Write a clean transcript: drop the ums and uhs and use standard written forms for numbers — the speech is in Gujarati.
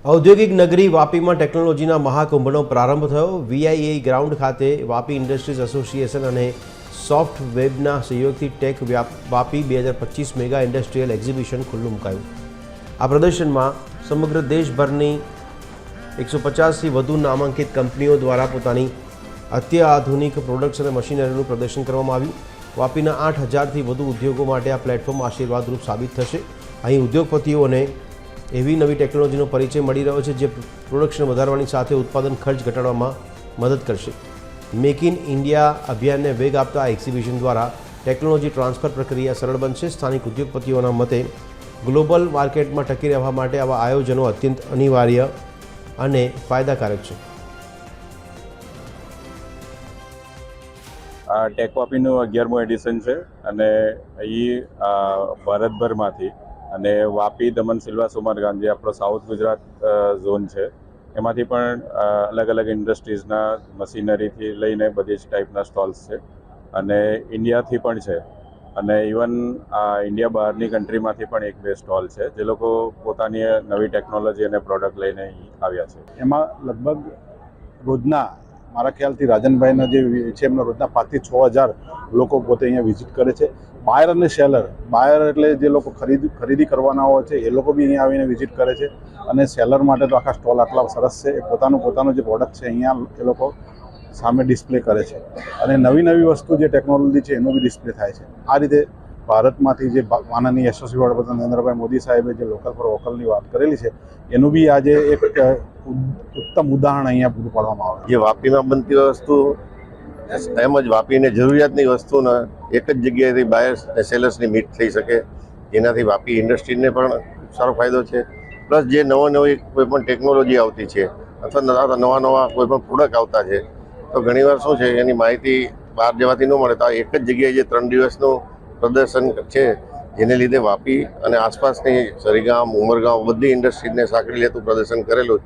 ઔદ્યોગિક નગરી વાપીમાં ટેકનોલોજીના મહાકુંભનો પ્રારંભ થયો। વીઆઈએ ગ્રાઉન્ડ ખાતે વાપી ઇન્ડસ્ટ્રીઝ એસોસિએશન અને સોફ્ટ વેબના સહયોગથી tech Vapi 2025 mega industrial exhibition ખુલ્લું મુકાયું। આ પ્રદર્શનમાં સમગ્ર દેશભરની 150થી વધુ નામાંકિત કંપનીઓ દ્વારા પોતાની અત્યાધુનિક પ્રોડક્ટ્સ અને મશીનરીનું પ્રદર્શન કરવામાં આવ્યું। વાપીના 8000થી વધુ ઉદ્યોગો માટે આ પ્લેટફોર્મ આશીર્વાદરૂપ સાબિત થશે। અહીં ઉદ્યોગપતિઓને એવી નવી ટેકનોલોજીનો પરિચય મળી રહ્યો છે જે પ્રોડક્શન વધારવાની સાથે ઉત્પાદન ખર્ચ ઘટાડવામાં મદદ કરશે। મેક ઇન ઇન્ડિયા અભિયાનને વેગ આપતા આ એક્ઝિબિશન દ્વારા ટેકનોલોજી ટ્રાન્સફર પ્રક્રિયા સરળ બનશે। સ્થાનિક ઉદ્યોગપતિઓના મતે ગ્લોબલ માર્કેટમાં ટકી રહેવા માટે આવા આયોજનો અત્યંત અનિવાર્ય અને ફાયદાકારક છે। આ ટેક વાપીનું 11મું એડિશન છે અને અહીં ભારતભરમાંથી અને વાપી, દમણ, સિલવાસ, ઉમરગામ જે આપણો સાઉથ ગુજરાત ઝોન છે એમાંથી પણ અલગ અલગ ઇન્ડસ્ટ્રીઝના મશીનરીથી લઈને બધી જ ટાઈપના સ્ટોલ્સ છે અને ઇન્ડિયાથી પણ છે અને ઇવન ઇન્ડિયા બહારની કન્ટ્રીમાંથી પણ 1-2 સ્ટોલ છે જે લોકો પોતાની નવી ટેકનોલોજી અને પ્રોડક્ટ લઈને અહીં આવ્યા છે। એમાં લગભગ રોજના મારા ખ્યાલથી રાજનભાઈના જે છે એમના રોજના 5 થી 6000 લોકો પોતે અહીંયા વિઝિટ કરે છે। બાયર અને સેલર, બાયર એટલે જે લોકો ખરીદી કરવાના હોય છે એ લોકો બી અહીંયા આવીને વિઝિટ કરે છે અને સેલર માટે તો આખા સ્ટોલ આટલા સરસ છે। એ પોતાનું જે પ્રોડક્ટ છે અહીંયા એ લોકો સામે ડિસ્પ્લે કરે છે અને નવી વસ્તુ જે ટેકનોલોજી છે એનું બી ડિસ્પ્લે થાય છે। આ રીતે ભારતમાંથી જે માનનીય યશસ્વી વડાપ્રધાન નરેન્દ્રભાઈ મોદી સાહેબે જે લોકલ ફોર વોકલની વાત કરેલી છે એનું બી આજે એક ઉત્તમ ઉદાહરણ અહીંયા પૂરું પાડવામાં આવે છે। જે વાપીમાં બનતી વસ્તુ તેમજ વાપીને જરૂરિયાતની વસ્તુના એક જ જગ્યાએથી બાયર્સ અને સેલર્સની મીટ થઈ શકે, જેનાથી વાપી ઇન્ડસ્ટ્રીને પણ સારો ફાયદો છે। પ્લસ જે નવી કોઈ પણ ટેકનોલોજી આવતી છે અથવા નવા કોઈ પણ પ્રોડક્ટ આવતા છે તો ઘણીવાર શું છે એની માહિતી બહાર જવાથી ન મળે, તો એક જ જગ્યાએ જે 3 દિવસનું પ્રદર્શન છે જેને લીધે વાપી અને આસપાસની સરીગામ, ઉમરગામ બધી ઇન્ડસ્ટ્રીઝને સાંકળી લેતું પ્રદર્શન કરેલું।